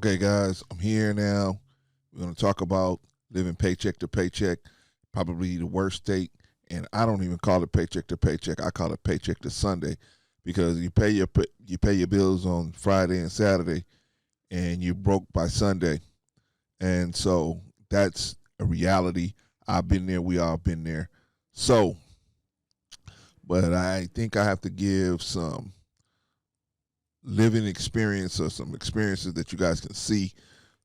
Okay, guys, I'm here now. We're going to talk about living paycheck to paycheck, probably the worst state. And I don't even call it paycheck to paycheck. I call it paycheck to Sunday, because you pay your bills on Friday and Saturday, and you're broke by Sunday. And so that's a reality. I've been there. We all been there. So, but I think I have to give some living experience or some experiences that you guys can see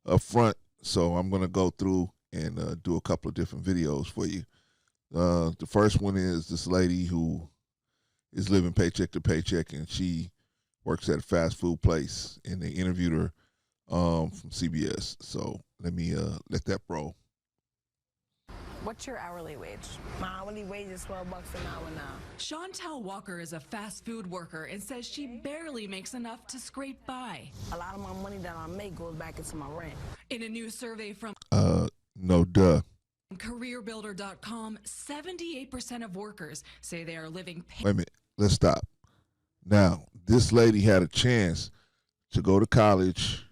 up front. So I'm going to go through and do a couple of different videos for you. The first one is this lady who is living paycheck to paycheck, and she works at a fast food place, and they interviewed her from CBS. So let me let that roll. What's your hourly wage? My hourly wage is $12 an hour now. Chantel Walker is a fast food worker and says she barely makes enough to scrape by. A lot of my money that I make goes back into my rent. In a new survey from No duh. careerbuilder.com, 78% of workers say they are living Wait a minute. Let's stop. Now, this lady had a chance to go to college,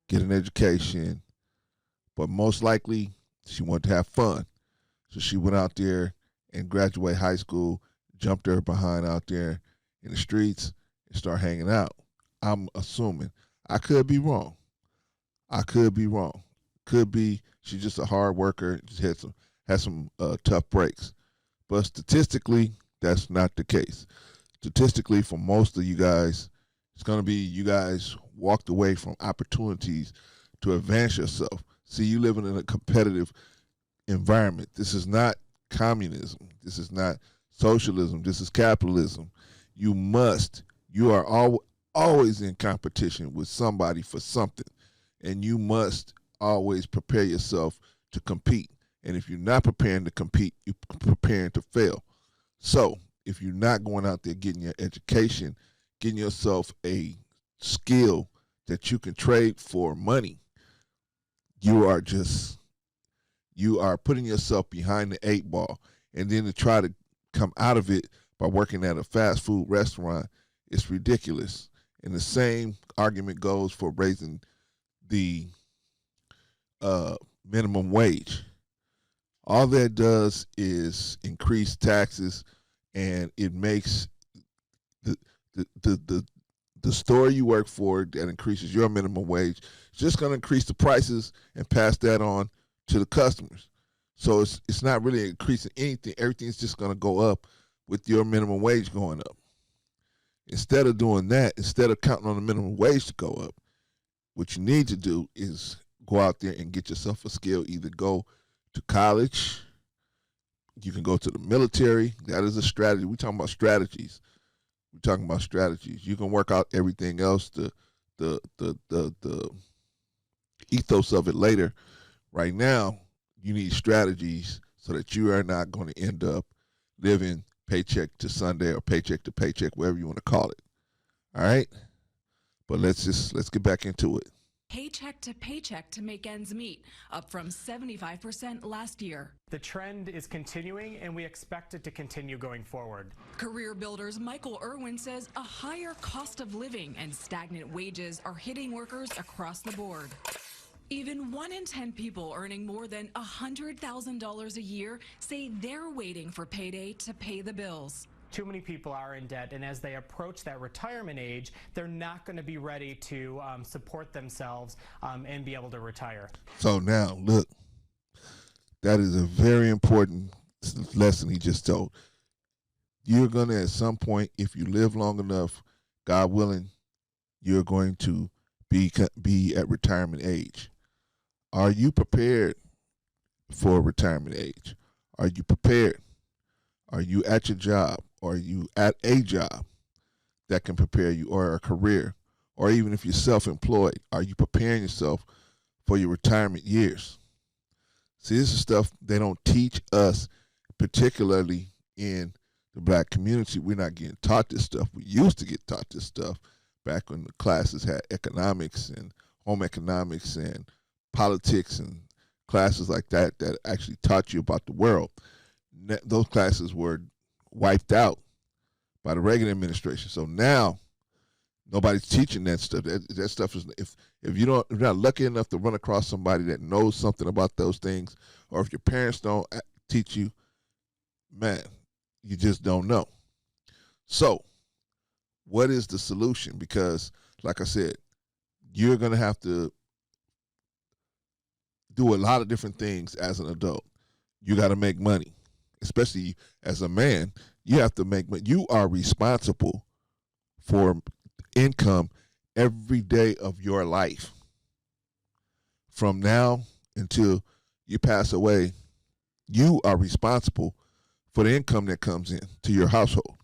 get an education, but most likely she wanted to have fun. So she went out there and graduated high school, jumped her behind out there in the streets, and started hanging out. I'm assuming. I could be wrong. Could be she's just a hard worker, just had some tough breaks. But statistically, that's not the case. Statistically, for most of you guys, it's going to be you guys walked away from opportunities to advance yourself. See, you living in a competitive environment. This is not communism. This is not socialism. This is capitalism. You are always in competition with somebody for something, and you must always prepare yourself to compete. And if you're not preparing to compete, you're preparing to fail. So if you're not going out there getting your education, getting yourself a skill that you can trade for money, you are putting yourself behind the 8 ball. And then to try to come out of it by working at a fast food restaurant, it's ridiculous. And the same argument goes for raising the minimum wage. All that does is increase taxes, and it makes the store you work for that increases your minimum wage, it's just going to increase the prices and pass that on to the customers. So it's not really increasing anything. Everything's just going to go up with your minimum wage going up. Instead of doing that, instead of counting on the minimum wage to go up, what you need to do is go out there and get yourself a skill. Either go to college, you can go to the military. That is a strategy. We're talking about strategies. You can work out everything else, the ethos of it later. Right now, you need strategies so that you are not going to end up living paycheck to Sunday or paycheck to paycheck, whatever you want to call it. All right? But let's get back into it. paycheck to make ends meet, up from 75% last year. The trend is continuing, and we expect it to continue going forward. Career Builder's Michael Irwin says a higher cost of living and stagnant wages are hitting workers across the board. Even 1 in 10 people earning more than $100,000 a year say they're waiting for payday to pay the bills. Too many people are in debt, and as they approach that retirement age, they're not going to be ready to support themselves and be able to retire. So now, look, that is a very important lesson he just told. You're going to, at some point, if you live long enough, God willing, you're going to be at retirement age. Are you prepared for retirement age? Are you prepared? Are you at your job? Are you at a job that can prepare you, or a career? Or even if you're self-employed, are you preparing yourself for your retirement years? See, this is stuff they don't teach us, particularly in the black community. We're not getting taught this stuff. We used to get taught this stuff back when the classes had economics and home economics and politics and classes like that actually taught you about the world. Those classes were wiped out by the Reagan administration. So now Nobody's teaching that stuff. That stuff is if you're not lucky enough to run across somebody that knows something about those things, or if your parents don't teach you, man, you just don't know. So, what is the solution? Because, like I said, you're gonna have to do a lot of different things as an adult. You got to make money, especially as a man. You have to make money. You are responsible for income every day of your life. From now until you pass away, you are responsible for the income that comes in to your household.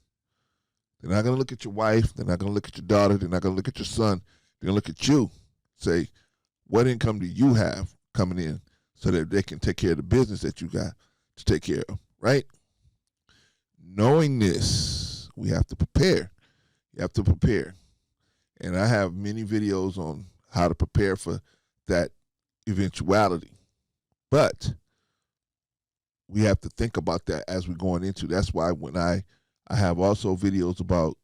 They're not going to look at your wife. They're not going to look at your daughter. They're not going to look at your son. They're going to look at you, say, what income do you have coming in so that they can take care of the business that you got to take care of, right? Knowing this, we have to prepare. You have to prepare. And I have many videos on how to prepare for that eventuality. But we have to think about that as we're going into. That's why when I have also videos about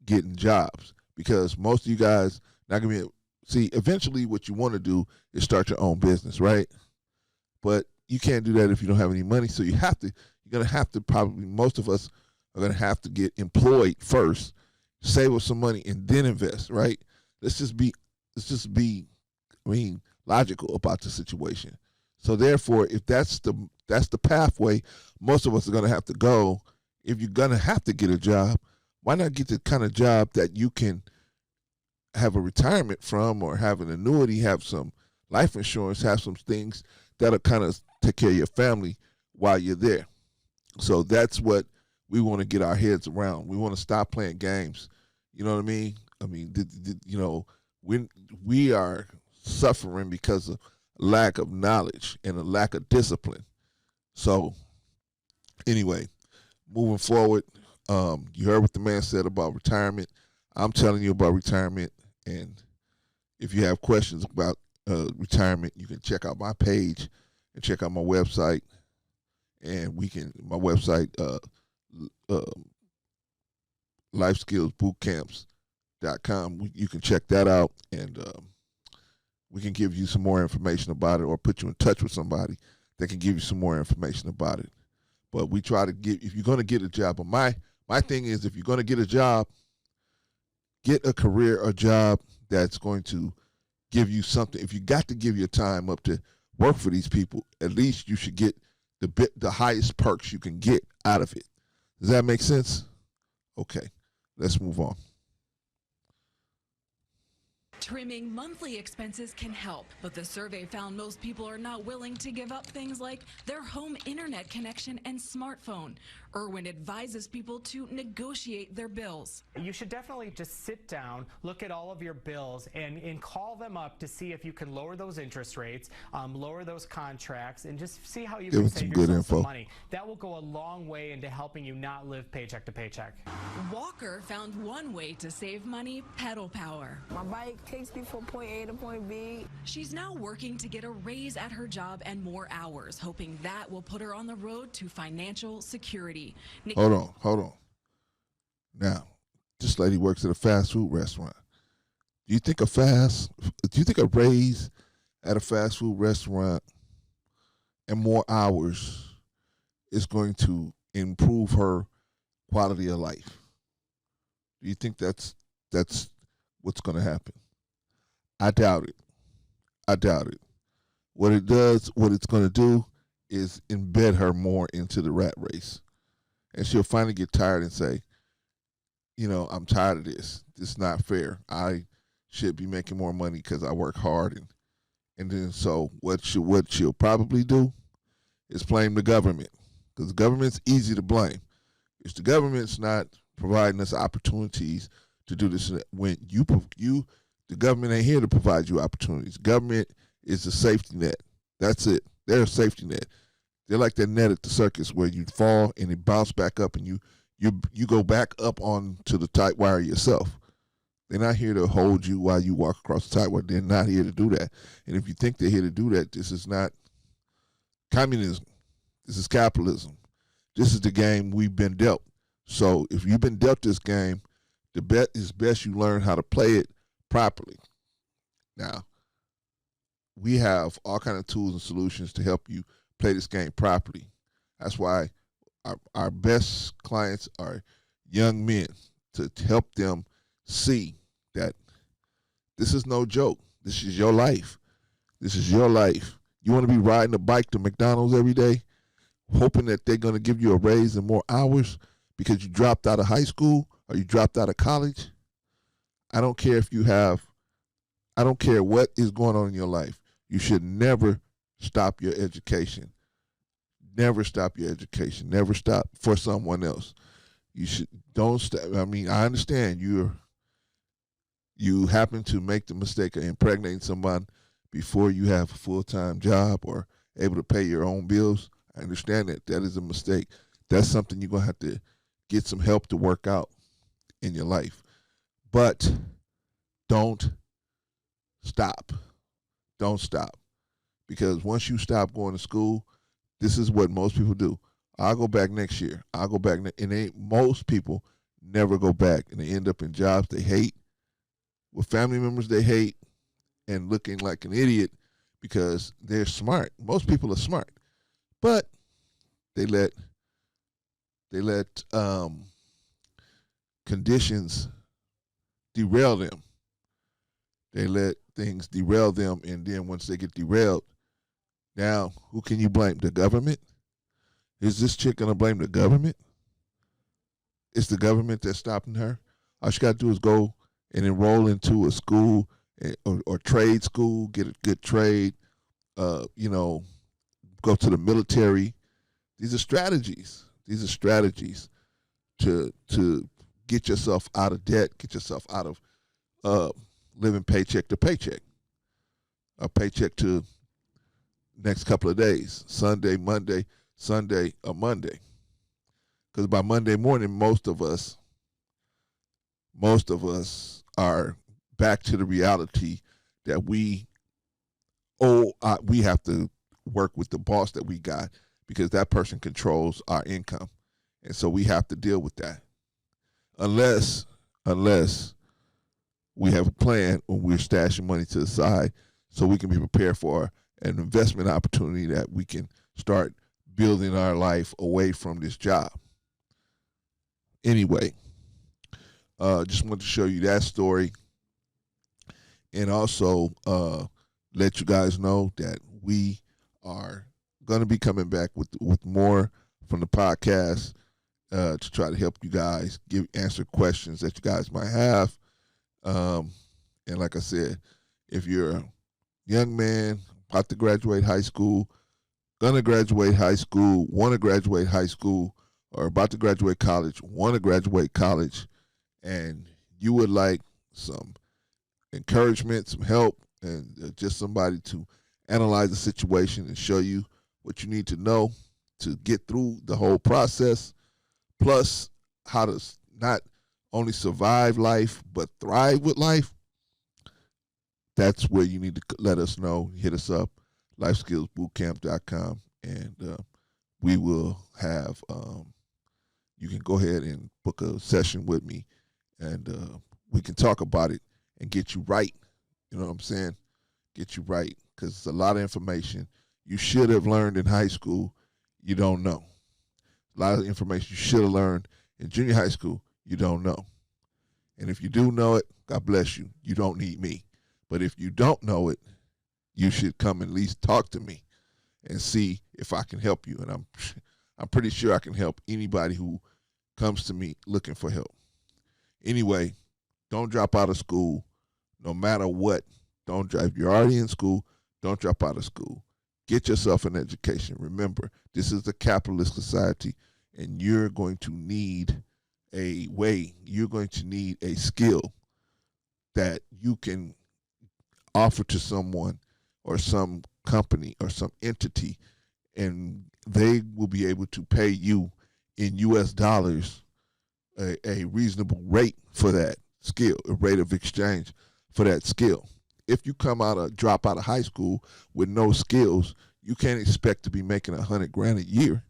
getting jobs, because most of you guys not gonna be see. Eventually, what you want to do is start your own business, right? But you can't do that if you don't have any money. So you're gonna have to probably, most of us are gonna have to get employed first, save up some money, and then invest, right? Let's just be logical about the situation. So therefore, if that's the pathway most of us are gonna have to go. If you're gonna have to get a job, why not get the kind of job that you can have a retirement from, or have an annuity, have some life insurance, have some things that'll kind of take care of your family while you're there. So that's what we want to get our heads around. We want to stop playing games. You know what I mean? When we are suffering because of lack of knowledge and a lack of discipline. So anyway, moving forward, you heard what the man said about retirement. I'm telling you about retirement, and if you have questions about retirement, you can check out my page and check out my website. And my website, lifeskillsbootcamps.com. You can check that out, and we can give you some more information about it, or put you in touch with somebody that can give you some more information about it. But we try to if you're going to get a job, but my thing is, if you're going to get a job, get a career or job that's going to give you something. If you got to give your time up to work for these people, at least you should get the highest perks you can get out of it. Does that make sense? Okay, let's move on. Trimming monthly expenses can help, but the survey found most people are not willing to give up things like their home internet connection and smartphone. Irwin advises people to negotiate their bills. You should definitely just sit down, look at all of your bills, and call them up to see if you can lower those interest rates, lower those contracts, and just see how you can save yourself some money. That will go a long way into helping you not live paycheck to paycheck. Walker found one way to save money: pedal power. My bike takes me from point A to point B. She's now working to get a raise at her job and more hours, hoping that will put her on the road to financial security. Hold on. Now, this lady works at a fast food restaurant. Do you think a raise at a fast food restaurant and more hours is going to improve her quality of life? Do you think that's what's going to happen? I doubt it. What it's going to do is embed her more into the rat race. And she'll finally get tired and say, I'm tired of this. This is not fair. I should be making more money because I work hard. And then so what she'll probably do is blame the government, because the government's easy to blame. If the government's not providing us opportunities to do this, when the government ain't here to provide you opportunities. Government is a safety net. That's it. They're a safety net. They're like that net at the circus where you fall and it bounce back up, and you go back up onto the tight wire yourself. They're not here to hold you while you walk across the tight wire. They're not here to do that. And if you think they're here to do that, this is not communism. This is capitalism. This is the game we've been dealt. So if you've been dealt this game, it's best you learn how to play it properly. Now, we have all kind of tools and solutions to help you play this game properly. That's why our best clients are young men, to help them see that this is no joke. This is your life. This is your life. You want to be riding a bike to McDonald's every day, hoping that they're going to give you a raise and more hours because you dropped out of high school or you dropped out of college? I don't care I don't care what is going on in your life. You should never stop your education. Never stop your education. Never stop for someone else. Don't stop. I mean, I understand you happen to make the mistake of impregnating someone before you have a full-time job or able to pay your own bills. I understand that is a mistake. That's something you're going to have to get some help to work out in your life. But don't stop. Don't stop. Because once you stop going to school, this is what most people do. I'll go back next year. I'll go back. And most people never go back. And they end up in jobs they hate, with family members they hate, and looking like an idiot because they're smart. Most people are smart. But they let conditions derail them. They let things derail them, and then once they get derailed, now who can you blame? The government? Is this chick gonna blame the government? It's the government that's stopping her. All she got to do is go and enroll into a school or trade school, get a good trade. Go to the military. These are strategies. These are strategies to get yourself out of debt, get yourself out of living paycheck to paycheck, a paycheck to next couple of days, Sunday, Monday, Sunday, or Monday. Because by Monday morning, most of us are back to the reality that we have to work with the boss that we got, because that person controls our income. And so we have to deal with that. Unless we have a plan when we're stashing money to the side so we can be prepared for an investment opportunity that we can start building our life away from this job. Anyway, just wanted to show you that story, and also let you guys know that we are going to be coming back with more from the podcast to try to help you guys answer questions that you guys might have. And like I said, if you're a young man about to graduate high school, gonna graduate high school, want to graduate high school, or about to graduate college, want to graduate college, and you would like some encouragement, some help, and just somebody to analyze the situation and show you what you need to know to get through the whole process, plus how to not only survive life but thrive with life, that's where you need to let us know. Hit us up, lifeskillsbootcamp.com, and we will have, you can go ahead and book a session with me, and we can talk about it and get you right. You know what I'm saying? Get you right, because it's a lot of information you should have learned in high school you don't know. A lot of information you should have learned in junior high school you don't know. And if you do know it, God bless you. You don't need me. But if you don't know it, you should come and at least talk to me and see if I can help you. And I'm pretty sure I can help anybody who comes to me looking for help. Anyway, don't drop out of school no matter what. If you're already in school, don't drop out of school. Get yourself an education. Remember, this is a capitalist society, and you're going to need you're going to need a skill that you can offer to someone or some company or some entity, and they will be able to pay you in U.S. dollars a reasonable rate for that skill, a rate of exchange for that skill. If you drop out of high school with no skills, you can't expect to be making $100,000 a year,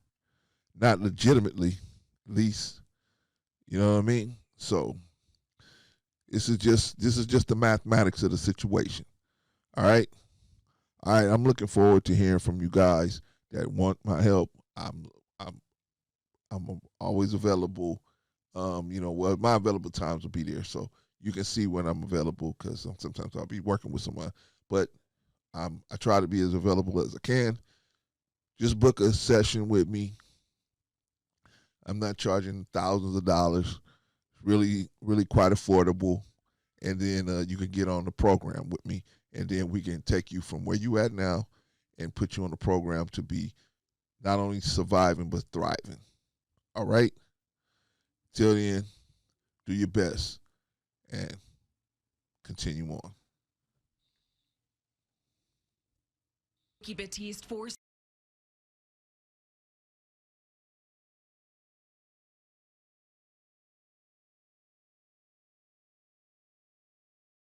not legitimately, at least. You know what I mean? So This is just the mathematics of the situation. All right. All right. I'm looking forward to hearing from you guys that want my help. I'm I'm always available. Well, my available times will be there, so you can see when I'm available because sometimes I'll be working with someone, but I try to be as available as I can. Just book a session with me. I'm not charging thousands of dollars. Really, really quite affordable. And then you can get on the program with me, and then we can take you from where you at now and put you on the program to be not only surviving but thriving. All right. Till then, do your best and continue on. Keep it teased for